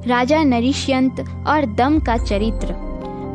राजा नरिष्यंत और दम का चरित्र।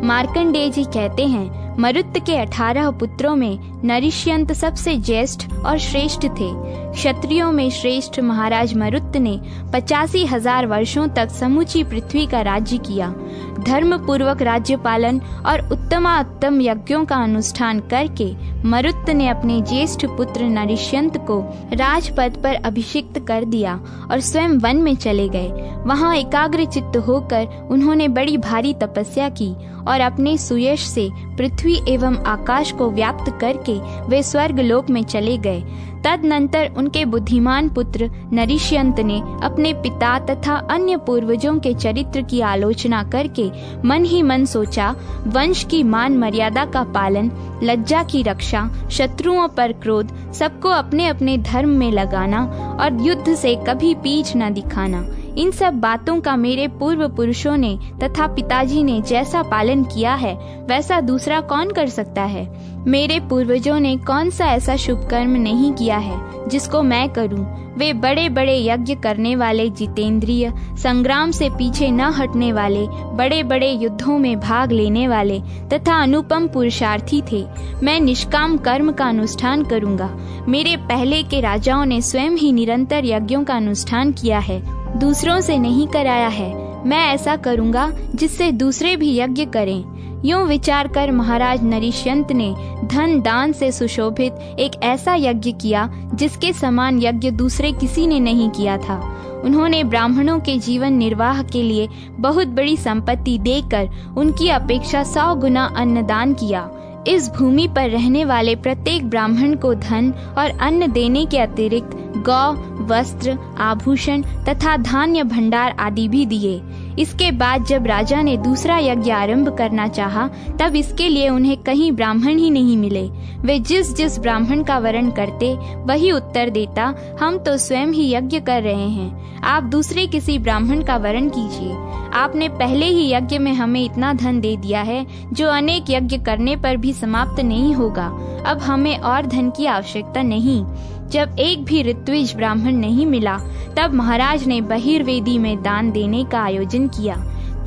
मार्कंडेय जी कहते हैं, मरुत के 18 पुत्रों में नरिष्यंत सबसे ज्येष्ठ और श्रेष्ठ थे। क्षत्रियों में श्रेष्ठ महाराज मरुत ने 85,000 वर्षों तक समूची पृथ्वी का राज्य किया। धर्म पूर्वक राज्य पालन और उत्तमात्तम यज्ञों का अनुष्ठान करके मरुत ने अपने ज्येष्ठ पुत्र नरिष्यंत को राजपद पर अभिषिक्त कर दिया और स्वयं वन में चले गए। वहां एकाग्र चित्त होकर उन्होंने बड़ी भारी तपस्या की और अपने सुयश से पृथ्वी एवं आकाश को व्याप्त करके वे स्वर्ग लोक में चले गए। तदनंतर उनके बुद्धिमान पुत्र नरिष्यंत ने अपने पिता तथा अन्य पूर्वजों के चरित्र की आलोचना करके मन ही मन सोचा, वंश की मान मर्यादा का पालन, लज्जा की रक्षा, शत्रुओं पर क्रोध, सबको अपने अपने धर्म में लगाना और युद्ध से कभी पीछ न दिखाना, इन सब बातों का मेरे पूर्व पुरुषों ने तथा पिताजी ने जैसा पालन किया है वैसा दूसरा कौन कर सकता है। मेरे पूर्वजों ने कौन सा ऐसा शुभ कर्म नहीं किया है जिसको मैं करूं। वे बड़े बड़े यज्ञ करने वाले, जितेंद्रिय, संग्राम से पीछे न हटने वाले, बड़े बड़े युद्धों में भाग लेने वाले तथा अनुपम पुरुषार्थी थे। मैं निष्काम कर्म का अनुष्ठान करूंगा। मेरे पहले के राजाओं ने स्वयं ही निरंतर यज्ञों का अनुष्ठान किया है, दूसरों से नहीं कराया है। मैं ऐसा करूंगा जिससे दूसरे भी यज्ञ करें। यूं विचार कर महाराज नरिष्यंत ने धन दान से सुशोभित एक ऐसा यज्ञ किया जिसके समान यज्ञ दूसरे किसी ने नहीं किया था। उन्होंने ब्राह्मणों के जीवन निर्वाह के लिए बहुत बड़ी संपत्ति देकर उनकी अपेक्षा 100 गुना अन्नदान किया। इस भूमि पर रहने वाले प्रत्येक ब्राह्मण को धन और अन्न देने के अतिरिक्त गौ, वस्त्र, आभूषण तथा धान्य भंडार आदि भी दिए। इसके बाद जब राजा ने दूसरा यज्ञ आरंभ करना चाहा, तब इसके लिए उन्हें कहीं ब्राह्मण ही नहीं मिले। वे जिस जिस ब्राह्मण का वरण करते वही उत्तर देता, हम तो स्वयं ही यज्ञ कर रहे हैं, आप दूसरे किसी ब्राह्मण का वरण कीजिए। आपने पहले ही यज्ञ में हमें इतना धन दे दिया है जो अनेक यज्ञ करने पर भी समाप्त नहीं होगा। अब हमें और धन की आवश्यकता नहीं। जब एक भी ऋत्विज ब्राह्मण नहीं मिला, तब महाराज ने बहिर्वेदी में दान देने का आयोजन किया।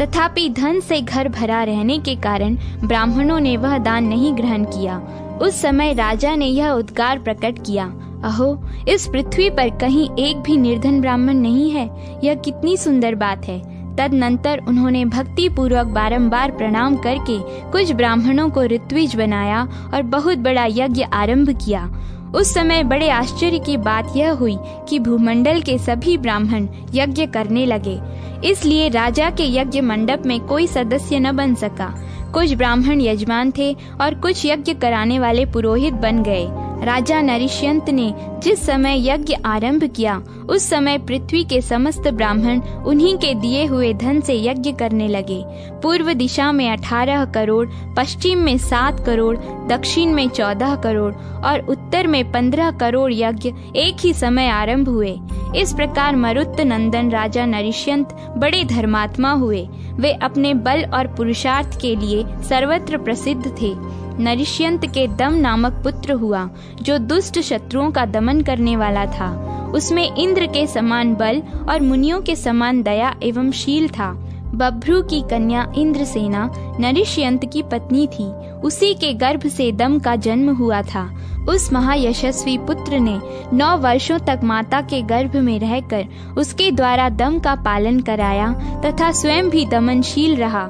तथापि धन से घर भरा रहने के कारण ब्राह्मणों ने वह दान नहीं ग्रहण किया। उस समय राजा ने यह उद्गार प्रकट किया, अहो, इस पृथ्वी पर कहीं एक भी निर्धन ब्राह्मण नहीं है। यह कितनी सुंदर बात है। तदनंतर उन्होंने भक्ति पूर्वक बारंबार प्रणाम करके कुछ ब्राह्मणों को ऋत्विज बनाया और बहुत बड़ा यज्ञ आरंभ किया। उस समय बड़े आश्चर्य की बात यह हुई कि भूमंडल के सभी ब्राह्मण यज्ञ करने लगे। इसलिए राजा के यज्ञ मंडप में कोई सदस्य न बन सका। कुछ ब्राह्मण यजमान थे और कुछ यज्ञ कराने वाले पुरोहित बन गए। राजा नरिष्यंत ने जिस समय यज्ञ आरंभ किया, उस समय पृथ्वी के समस्त ब्राह्मण उन्हीं के दिए हुए धन से यज्ञ करने लगे। पूर्व दिशा में 18 करोड़, पश्चिम में 7 करोड़, दक्षिण में 14 करोड़ और उत्तर में 15 करोड़ यज्ञ एक ही समय आरंभ हुए। इस प्रकार मरुत नंदन राजा नरिष्यंत बड़े धर्मात्मा हुए। वे अपने बल और पुरुषार्थ के लिए सर्वत्र प्रसिद्ध थे। नरिष्यंत के दम नामक पुत्र हुआ, जो दुष्ट शत्रुओं का दमन करने वाला था। उसमें इंद्र के समान बल और मुनियों के समान दया एवं शील था। बभ्रू की कन्या इंद्रसेना नरिष्यंत की पत्नी थी। उसी के गर्भ से दम का जन्म हुआ था। उस महायशस्वी पुत्र ने 9 वर्षों तक माता के गर्भ में रहकर उसके द्वारा दम का पालन कराया तथा स्वयं भी दमनशील रहा।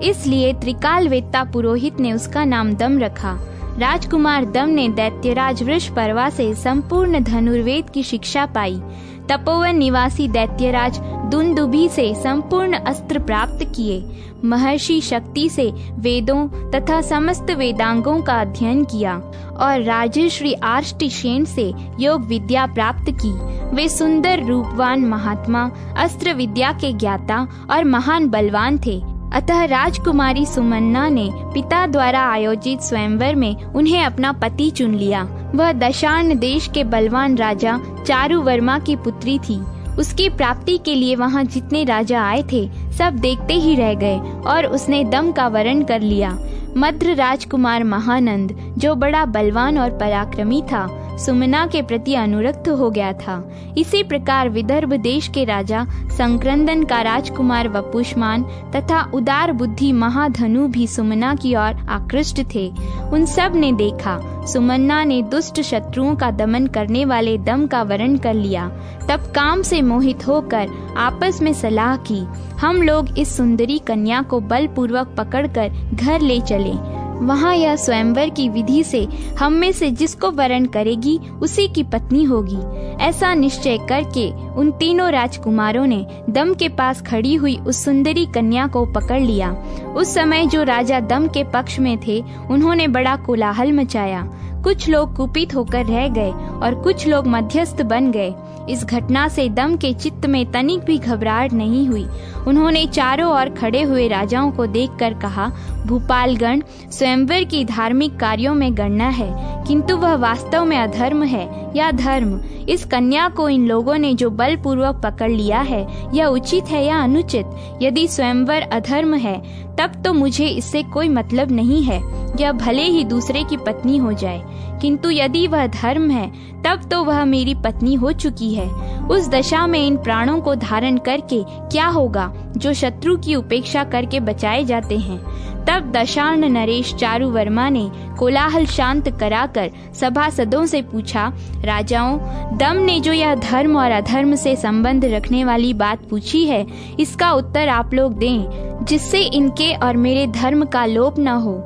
इसलिए त्रिकालवेत्ता पुरोहित ने उसका नाम दम रखा। राजकुमार दम ने दैत्यराज वृषपर्वा से संपूर्ण धनुर्वेद की शिक्षा पाई। तपोवन निवासी दैत्यराज दुंदुभि से संपूर्ण अस्त्र प्राप्त किए। महर्षि शक्ति से वेदों तथा समस्त वेदांगों का अध्ययन किया और राजश्री आर्ष्टिशेन से योग विद्या प्राप्त की। वे सुंदर रूपवान महात्मा, अस्त्र विद्या के ज्ञाता और महान बलवान थे। अतः राजकुमारी सुमन्ना ने पिता द्वारा आयोजित स्वयंवर में उन्हें अपना पति चुन लिया। वह दशार्ण देश के बलवान राजा चारुवर्मा की पुत्री थी। उसकी प्राप्ति के लिए वहां जितने राजा आए थे सब देखते ही रह गए और उसने दम का वरण कर लिया। मद्र राजकुमार महानंद, जो बड़ा बलवान और पराक्रमी था, सुमना के प्रति अनुरक्त हो गया था। इसी प्रकार विदर्भ देश के राजा संक्रंदन का राजकुमार वपुष्मान तथा उदार बुद्धि महाधनु भी सुमना की ओर आकृष्ट थे। उन सब ने देखा सुमना ने दुष्ट शत्रुओं का दमन करने वाले दम का वरण कर लिया। तब काम से मोहित होकर आपस में सलाह की, हम लोग इस सुंदरी कन्या को बलपूर्वक पकड़कर घर ले चले। वहाँ यह स्वयंवर की विधि से हम में से जिसको वरण करेगी उसी की पत्नी होगी। ऐसा निश्चय करके उन तीनों राजकुमारों ने दम के पास खड़ी हुई उस सुंदरी कन्या को पकड़ लिया। उस समय जो राजा दम के पक्ष में थे उन्होंने बड़ा कोलाहल मचाया। कुछ लोग कुपित होकर रह गए और कुछ लोग मध्यस्थ बन गए। इस घटना से दम के चित्त में तनिक भी घबराहट नहीं हुई। उन्होंने चारों ओर खड़े हुए राजाओं को देखकर कहा, भूपालगण, स्वयंवर की धार्मिक कार्यों में गणना है, किंतु वह वास्तव में अधर्म है या धर्म। इस कन्या को इन लोगों ने जो बलपूर्वक पकड़ लिया है, यह उचित है या अनुचित? यदि स्वयंवर अधर्म है तब तो मुझे इससे कोई मतलब नहीं है, यह भले ही दूसरे की पत्नी हो जाए, किंतु यदि वह धर्म है तब तो वह मेरी पत्नी हो चुकी है। उस दशा में इन प्राणों को धारण करके क्या होगा जो शत्रु की उपेक्षा करके बचाए जाते हैं। तब दशार्ण नरेश चारुवर्मा ने कोलाहल शांत कराकर सभासदों से पूछा, राजाओं, दम ने जो यह धर्म और अधर्म से संबंध रखने वाली बात पूछी है, इसका उत्तर आप लोग दें, जिससे इनके और मेरे धर्म का लोप न हो।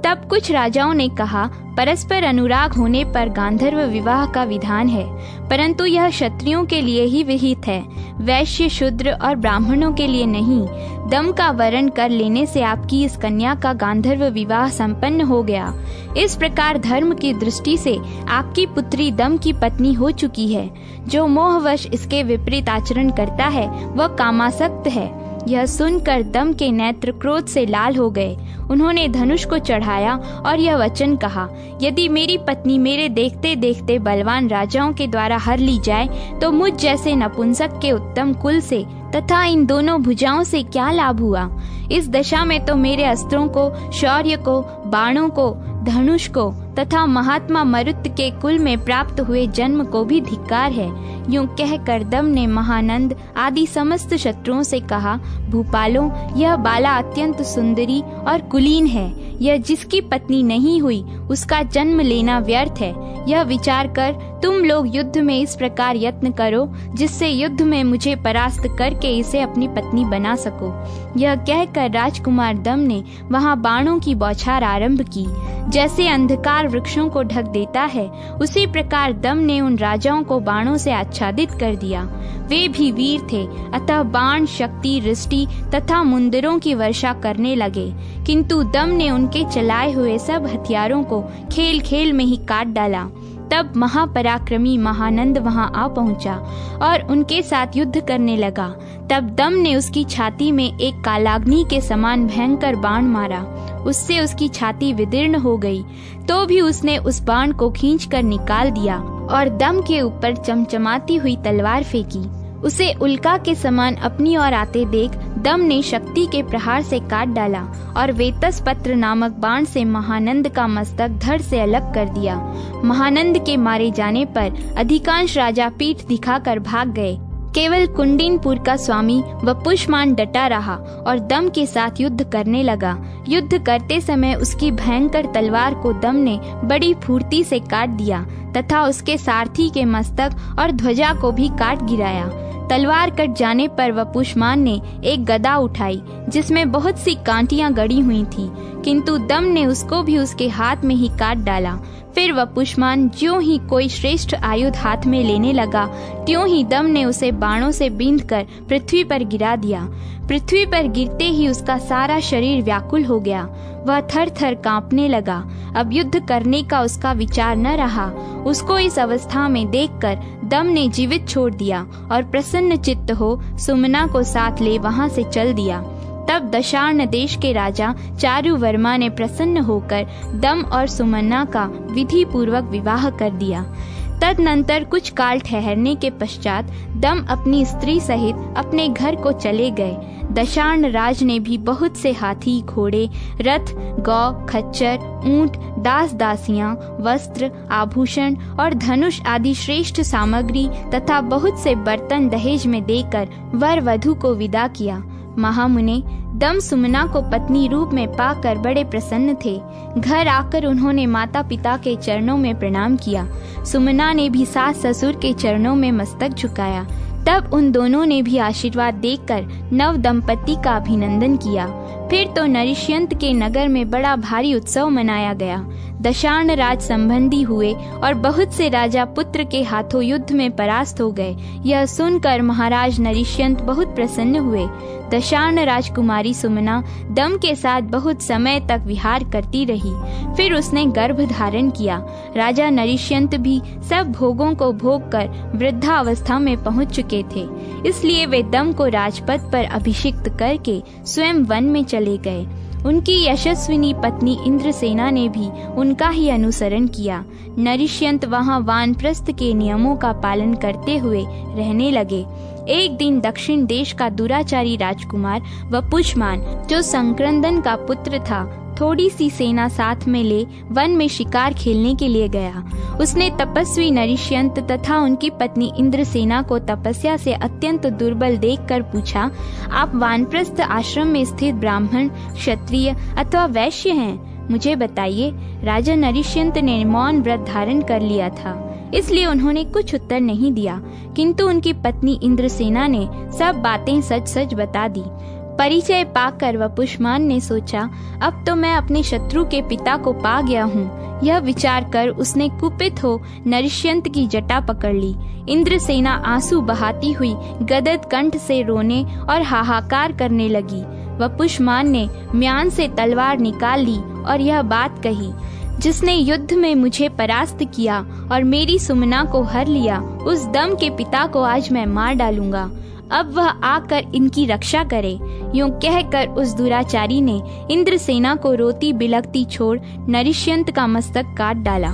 तब कुछ राजाओं ने कहा, परस्पर अनुराग होने पर गांधर्व विवाह का विधान है, परंतु यह क्षत्रियों के लिए ही विहित है, वैश्य, शूद्र और ब्राह्मणों के लिए नहीं। दम का वरण कर लेने से आपकी इस कन्या का गांधर्व विवाह संपन्न हो गया। इस प्रकार धर्म की दृष्टि से आपकी पुत्री दम की पत्नी हो चुकी है। जो मोहवश इसके विपरीत आचरण करता है वह कामासक्त है। यह सुनकर दम के नेत्र क्रोध से लाल हो गए। उन्होंने धनुष को चढ़ाया और यह वचन कहा, यदि मेरी पत्नी मेरे देखते देखते बलवान राजाओं के द्वारा हर ली जाए तो मुझ जैसे नपुंसक के उत्तम कुल से तथा इन दोनों भुजाओं से क्या लाभ हुआ। इस दशा में तो मेरे अस्त्रों को, शौर्य को, बाणों को, धनुष को तथा महात्मा मरुत के कुल में प्राप्त हुए जन्म को भी धिक्कार है। यूं कहकर दम ने महानंद आदि समस्त शत्रुओं से कहा, भूपालों, यह बाला अत्यंत सुंदरी और कुलीन है। यह जिसकी पत्नी नहीं हुई उसका जन्म लेना व्यर्थ है। यह विचार कर तुम लोग युद्ध में इस प्रकार यत्न करो जिससे युद्ध में मुझे परास्त करके इसे अपनी पत्नी बना सको। यह कहकर राजकुमार दम ने वहां बाणों की बौछार आरंभ की। जैसे अंधकार वृक्षों को ढक देता है, उसी प्रकार दम ने उन राजाओं को बाणों से आच्छादित कर दिया। वे भी वीर थे, अतः बाण, शक्ति, रिष्टि तथा मुंदरों की वर्षा करने लगे, किंतु दम ने उनके चलाए हुए सब हथियारों को खेल खेल में ही काट डाला। तब महापराक्रमी महानंद वहां आ पहुंचा और उनके साथ युद्ध करने लगा। तब दम ने उसकी छाती में एक कालाग्नि के समान भयंकर बाण मारा। उससे उसकी छाती विदीर्ण हो गई, तो भी उसने उस बाण को खींचकर निकाल दिया और दम के ऊपर चमचमाती हुई तलवार फेंकी। उसे उल्का के समान अपनी ओर आते देख दम ने शक्ति के प्रहार से काट डाला और वेतस पत्र नामक बाण से महानंद का मस्तक धड़ से अलग कर दिया। महानंद के मारे जाने पर अधिकांश राजा पीठ दिखाकर भाग गए। केवल कुंडीनपुर का स्वामी वपुष्मान डटा रहा और दम के साथ युद्ध करने लगा। युद्ध करते समय उसकी भयंकर तलवार को दम ने बड़ी फुर्ती से काट दिया तथा उसके सारथी के मस्तक और ध्वजा को भी काट गिराया। तलवार कट जाने पर वपुष्मान ने एक गदा उठाई जिसमें बहुत सी कांटियां गड़ी हुई थी, किंतु दम ने उसको भी उसके हाथ में ही काट डाला। फिर वपुष्मान ज्यों ही कोई श्रेष्ठ आयुध हाथ में लेने लगा, त्यों ही दम ने उसे बाणों से बींधकर पृथ्वी पर गिरा दिया। पृथ्वी पर गिरते ही उसका सारा शरीर व्याकुल हो गया। वह थर थर कांपने लगा। अब युद्ध करने का उसका विचार न रहा। उसको इस अवस्था में देखकर दम ने जीवित छोड़ दिया और प्रसन्न चित्त हो सुमना को साथ ले वहां से चल दिया। तब दशार्ण देश के राजा चारुवर्मा ने प्रसन्न होकर दम और सुमना का विधि पूर्वक विवाह कर दिया। तदनंतर कुछ काल ठहरने के पश्चात दम अपनी स्त्री सहित अपने घर को चले गए। दशार्ण राज ने भी बहुत से हाथी, घोड़े, रथ, गौ, खच्चर, ऊंट, दास दासियां, वस्त्र, आभूषण और धनुष आदि श्रेष्ठ सामग्री तथा बहुत से बर्तन दहेज में देकर वर वधू को विदा किया। महामुने दम सुमना को पत्नी रूप में पाकर बड़े प्रसन्न थे। घर आकर उन्होंने माता पिता के चरणों में प्रणाम किया। सुमना ने भी सास ससुर के चरणों में मस्तक झुकाया। तब उन दोनों ने भी आशीर्वाद देकर नव दंपति का अभिनंदन किया। फिर तो नरिष्यंत के नगर में बड़ा भारी उत्सव मनाया गया। दशार्ण राज संबंधी हुए और बहुत से राजा पुत्र के हाथों युद्ध में परास्त हो गए। यह सुनकर महाराज नरिष्यंत बहुत प्रसन्न हुए। दशार्ण राजकुमारी सुमना दम के साथ बहुत समय तक विहार करती रही। फिर उसने गर्भ धारण किया। राजा नरिष्यंत भी सब भोगों को भोग कर वृद्धावस्था में पहुंच चुके थे, इसलिए वे दम को राजपद पर अभिषिक्त करके स्वयं वन में चले गए। उनकी यशस्विनी पत्नी इंद्रसेना ने भी उनका ही अनुसरण किया। नरिष्यंत वहां वानप्रस्थ के नियमों का पालन करते हुए रहने लगे। एक दिन दक्षिण देश का दुराचारी राजकुमार वपुष्मान, जो संक्रंदन का पुत्र था, थोड़ी सी सेना साथ में ले वन में शिकार खेलने के लिए गया। उसने तपस्वी नरिष्यंत तथा उनकी पत्नी इंद्रसेना को तपस्या से अत्यंत दुर्बल देखकर पूछा, आप वानप्रस्थ आश्रम में स्थित ब्राह्मण, क्षत्रिय अथवा वैश्य हैं? मुझे बताइए। राजा नरिष्यंत ने मौन व्रत धारण कर लिया था, इसलिए उन्होंने कुछ उत्तर नहीं दिया, किंतु उनकी पत्नी इंद्रसेना ने सब बातें सच सच बता दी। परिचय पाकर वपुष्मान ने सोचा, अब तो मैं अपने शत्रु के पिता को पा गया हूँ। यह विचार कर उसने कुपित हो नरिष्यंत की जटा पकड़ ली। इंद्रसेना आंसू बहाती हुई गदगद कंठ से रोने और हाहाकार करने लगी। वपुष्मान ने म्यान से तलवार निकाल ली और यह बात कही, जिसने युद्ध में मुझे परास्त किया और मेरी सुमना को हर लिया, उस दम के पिता को आज मैं मार डालूंगा। अब वह आकर इनकी रक्षा करे। यूं कहकर उस दुराचारी ने इंद्रसेना को रोती बिलखती छोड़ नरिष्यंत का मस्तक काट डाला।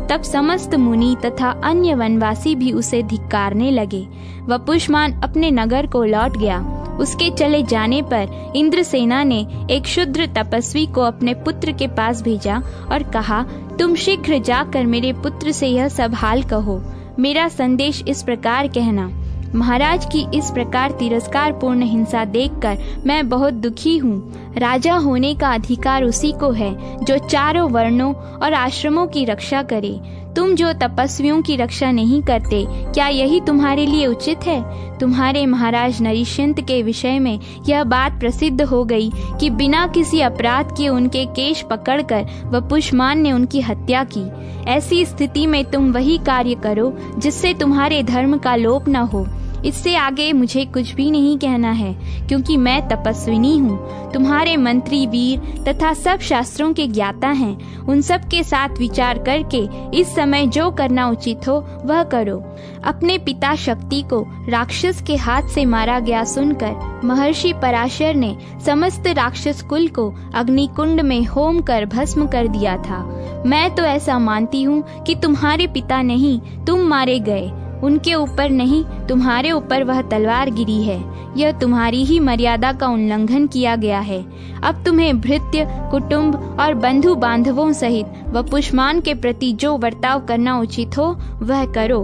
तब समस्त मुनि तथा अन्य वनवासी भी उसे धिक्कारने लगे। वपुष्मान अपने नगर को लौट गया। उसके चले जाने पर इंद्रसेना ने एक शूद्र तपस्वी को अपने पुत्र के पास भेजा और कहा, तुम शीघ्र जाकर मेरे पुत्र से यह सब हाल कहो। मेरा संदेश इस प्रकार कहना, महाराज की इस प्रकार तिरस्कार पूर्ण हिंसा देखकर मैं बहुत दुखी हूँ। राजा होने का अधिकार उसी को है जो चारों वर्णों और आश्रमों की रक्षा करे। तुम जो तपस्वियों की रक्षा नहीं करते, क्या यही तुम्हारे लिए उचित है? तुम्हारे महाराज नरिष्यंत के विषय में यह बात प्रसिद्ध हो गई कि बिना किसी अपराध के उनके केश पकड़कर वपुष्मान ने उनकी हत्या की। ऐसी स्थिति में तुम वही कार्य करो जिससे तुम्हारे धर्म का लोप न हो। इससे आगे मुझे कुछ भी नहीं कहना है, क्योंकि मैं तपस्विनी हूँ। तुम्हारे मंत्री वीर तथा सब शास्त्रों के ज्ञाता हैं। उन सब के साथ विचार करके इस समय जो करना उचित हो वह करो। अपने पिता शक्ति को राक्षस के हाथ से मारा गया सुनकर महर्षि पराशर ने समस्त राक्षस कुल को अग्निकुंड में होम कर भस्म कर दिया था। मैं तो ऐसा मानती हूँ कि तुम्हारे पिता नहीं, तुम मारे गए। उनके ऊपर नहीं, तुम्हारे ऊपर वह तलवार गिरी है। यह तुम्हारी ही मर्यादा का उल्लंघन किया गया है। अब तुम्हें भृत्य, कुटुंब और बंधु बांधवों सहित वपुष्मान के प्रति जो वर्ताव करना उचित हो वह करो।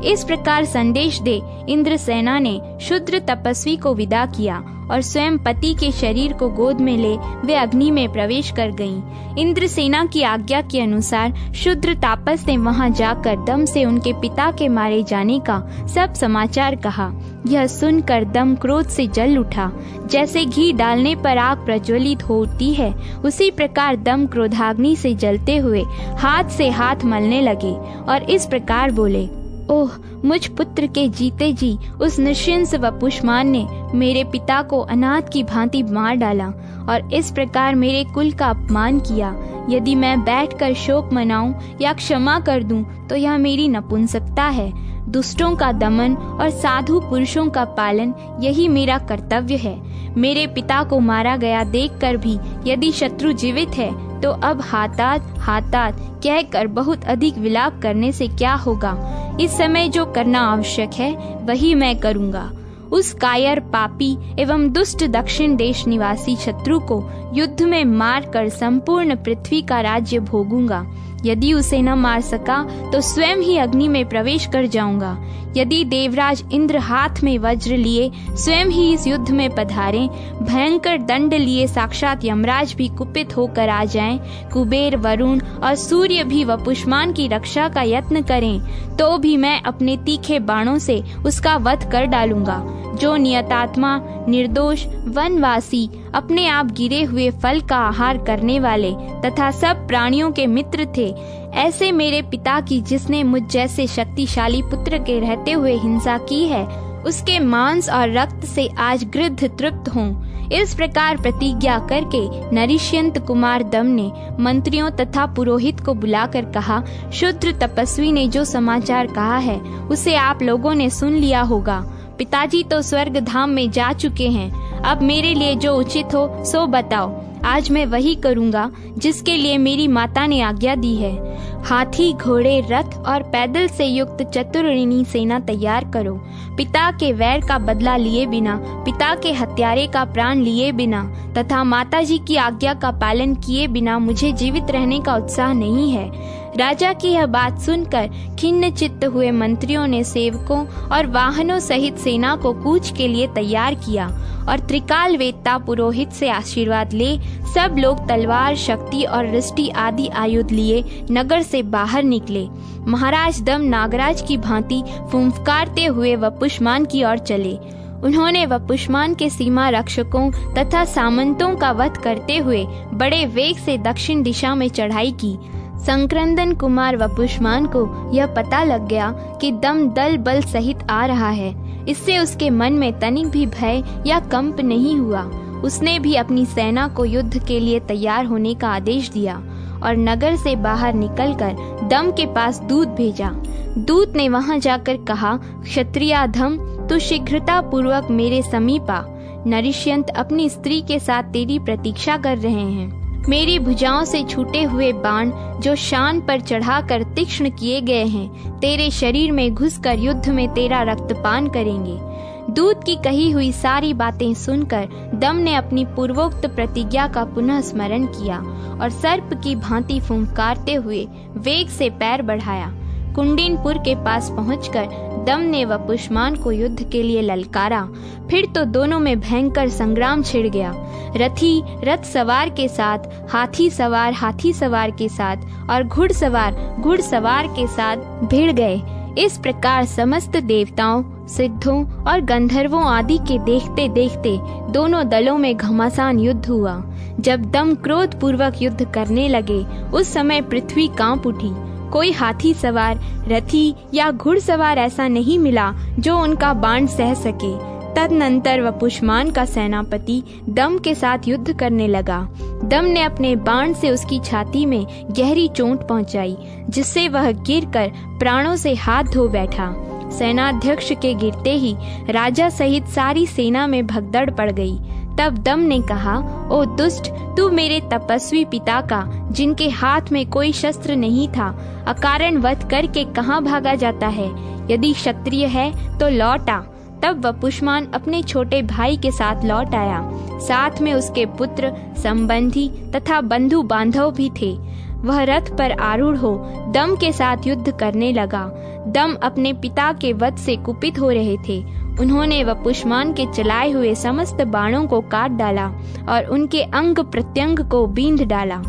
इस प्रकार संदेश दे इंद्रसेना ने शूद्र तपस्वी को विदा किया और स्वयं पति के शरीर को गोद में ले वे अग्नि में प्रवेश कर गईं। इंद्रसेना की आज्ञा के अनुसार शूद्र तापस ने वहां जाकर दम से उनके पिता के मारे जाने का सब समाचार कहा। यह सुनकर दम क्रोध से जल उठा। जैसे घी डालने पर आग प्रज्वलित होती है, उसी प्रकार दम क्रोधाग्नि से जलते हुए हाथ से हाथ मलने लगे और इस प्रकार बोले, ओह, मुझ पुत्र के जीते जी उस नृशंस वपुष्मान ने मेरे पिता को अनाथ की भांति मार डाला और इस प्रकार मेरे कुल का अपमान किया। यदि मैं बैठकर शोक मनाऊं या क्षमा कर दूं तो यह मेरी नपुंसकता है। दुष्टों का दमन और साधु पुरुषों का पालन यही मेरा कर्तव्य है। मेरे पिता को मारा गया देखकर भी यदि शत्रु जीवित है तो अब हातात हातात कहकर बहुत अधिक विलाप करने से क्या होगा। इस समय जो करना आवश्यक है वही मैं करूँगा। उस कायर, पापी एवं दुष्ट दक्षिण देश निवासी शत्रु को युद्ध में मारकर संपूर्ण पृथ्वी का राज्य भोगूंगा। यदि उसे न मार सका तो स्वयं ही अग्नि में प्रवेश कर जाऊंगा। यदि देवराज इंद्र हाथ में वज्र लिए स्वयं ही इस युद्ध में पधारें, भयंकर दंड लिए साक्षात यमराज भी कुपित होकर आ जाएं, कुबेर, वरुण और सूर्य भी वपुष्मान की रक्षा का यत्न करें, तो भी मैं अपने तीखे बाणों से उसका वध कर डालूंगा। जो नियतात्मा, निर्दोष, वनवासी, अपने आप गिरे हुए फल का आहार करने वाले तथा सब प्राणियों के मित्र थे, ऐसे मेरे पिता की जिसने मुझ जैसे शक्तिशाली पुत्र के रहते हुए हिंसा की है, उसके मांस और रक्त से आज गृध्र तृप्त हों। इस प्रकार प्रतिज्ञा करके नरिष्यंत कुमार दम ने मंत्रियों तथा पुरोहित को बुलाकर कहा, शूद्र तपस्वी ने जो समाचार कहा है उसे आप लोगों ने सुन लिया होगा। पिताजी तो स्वर्ग धाम में जा चुके हैं। अब मेरे लिए जो उचित हो सो बताओ। आज मैं वही करूंगा जिसके लिए मेरी माता ने आज्ञा दी है। हाथी, घोड़े, रथ और पैदल से युक्त चतुर्णी सेना तैयार करो। पिता के वैर का बदला लिए बिना, पिता के हत्यारे का प्राण लिए बिना तथा माताजी की आज्ञा का पालन किए बिना मुझे जीवित रहने का उत्साह नहीं है। राजा की यह बात सुनकर खिन्न चित्त हुए मंत्रियों ने सेवकों और वाहनों सहित सेना को कूच के लिए तैयार किया और त्रिकाल वेत्ता पुरोहित से आशीर्वाद ले सब लोग तलवार, शक्ति और रिष्टि आदि आयुध लिए नगर से बाहर निकले। महाराज दम नागराज की भांति फुंफकारते हुए वपुष्मान की ओर चले। उन्होंने वपुष्मान के सीमा रक्षकों तथा सामंतों का वध करते हुए बड़े वेग से दक्षिण दिशा में चढ़ाई की। संक्रंदन कुमार वपुष्मान को यह पता लग गया कि दम दल बल सहित आ रहा है। इससे उसके मन में तनिक भी भय या कंप नहीं हुआ। उसने भी अपनी सेना को युद्ध के लिए तैयार होने का आदेश दिया और नगर से बाहर निकलकर दम के पास दूत भेजा। दूत ने वहां जाकर कहा, क्षत्रियाधम, तू शीघ्रता पूर्वक मेरे समीप आ। नरिष्यंत अपनी स्त्री के साथ तेरी प्रतीक्षा कर रहे हैं। मेरी भुजाओं से छूटे हुए बाण जो शान पर चढ़ाकर तीक्ष्ण किए गए हैं, तेरे शरीर में घुसकर युद्ध में तेरा रक्तपान करेंगे। दूत की कही हुई सारी बातें सुनकर दम ने अपनी पूर्वोक्त प्रतिज्ञा का पुनः स्मरण किया और सर्प की भांति फुंकारते हुए वेग से पैर बढ़ाया। कुंडिनपुर के पास पहुंचकर दम ने वपुष्मान को युद्ध के लिए ललकारा। फिर तो दोनों में भयंकर संग्राम छिड़ गया। रथी रथ सवार के साथ, हाथी सवार के साथ और घुड़सवार के साथ भिड़ गए। इस प्रकार समस्त देवताओं, सिद्धों और गंधर्वों आदि के देखते देखते दोनों दलों में घमासान युद्ध हुआ। जब दम क्रोध पूर्वक युद्ध करने लगे उस समय पृथ्वी कांप उठी। कोई हाथी सवार, रथी या घुड़सवार ऐसा नहीं मिला जो उनका बाण सह सके। तदनंतर वपुष्मान का सेनापति दम के साथ युद्ध करने लगा। दम ने अपने बाण से उसकी छाती में गहरी चोट पहुंचाई, जिससे वह गिरकर प्राणों से हाथ धो बैठा। सेनाध्यक्ष के गिरते ही राजा सहित सारी सेना में भगदड़ पड़ गई। तब दम ने कहा, ओ दुष्ट, तू मेरे तपस्वी पिता का, जिनके हाथ में कोई शस्त्र नहीं था, अकारण वध करके कहाँ भागा जाता है? यदि क्षत्रिय है तो लौट आ। तब वपुष्मान अपने छोटे भाई के साथ लौट आया। साथ में उसके पुत्र, संबंधी तथा बंधु बांधव भी थे। वह रथ पर आरूढ़ हो दम के साथ युद्ध करने लगा। दम अपने पिता के वध से कुपित हो रहे थे। उन्होंने वपुष्मान के चलाए हुए समस्त बाणों को काट डाला और उनके अंग प्रत्यंग को बींध डाला।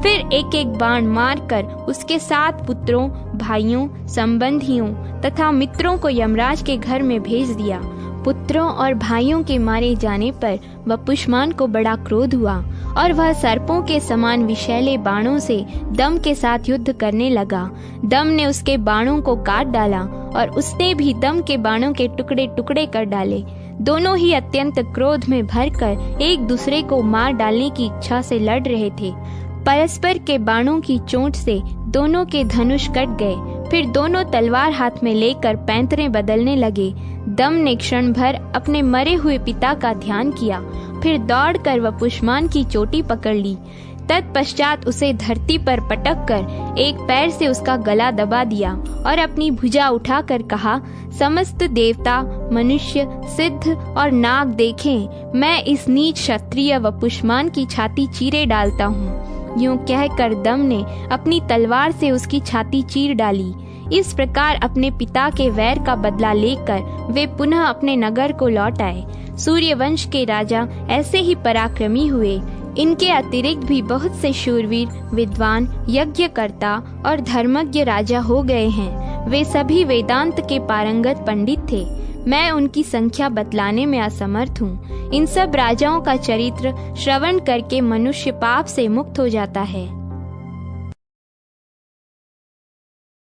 फिर एक एक बाण मारकर उसके 7 पुत्रों, भाइयों, संबंधियों तथा मित्रों को यमराज के घर में भेज दिया। पुत्रों और भाइयों के मारे जाने पर वपुष्मान को बड़ा क्रोध हुआ और वह सर्पों के समान विषैले बाणों से दम के साथ युद्ध करने लगा। दम ने उसके बाणों को काट डाला और उसने भी दम के बाणों के टुकड़े टुकड़े कर डाले। दोनों ही अत्यंत क्रोध में भरकर एक दूसरे को मार डालने की इच्छा से लड़ रहे थे। परस्पर के बाणों की चोट से दोनों के धनुष कट गए। फिर दोनों तलवार हाथ में लेकर पैंतरे बदलने लगे। दम ने क्षण भर अपने मरे हुए पिता का ध्यान किया, फिर दौड़कर वपुष्मान की चोटी पकड़ ली। तत्पश्चात उसे धरती पर पटक कर एक पैर से उसका गला दबा दिया और अपनी भुजा उठाकर कहा, समस्त देवता, मनुष्य, सिद्ध और नाग देखें, मैं इस नीच क्षत्रिय व पुष्मान की छाती चीरे डालता हूँ। यूं कहकर दम ने अपनी तलवार से उसकी छाती चीर डाली। इस प्रकार अपने पिता के वैर का बदला लेकर वे पुनः अपने नगर को लौट आए। सूर्यवंश के राजा ऐसे ही पराक्रमी हुए। इनके अतिरिक्त भी बहुत से शूरवीर, विद्वान, यज्ञकर्ता और धर्मज्ञ राजा हो गए हैं। वे सभी वेदांत के पारंगत पंडित थे। मैं उनकी संख्या बतलाने में असमर्थ हूँ। इन सब राजाओं का चरित्र श्रवण करके मनुष्य पाप से मुक्त हो जाता है।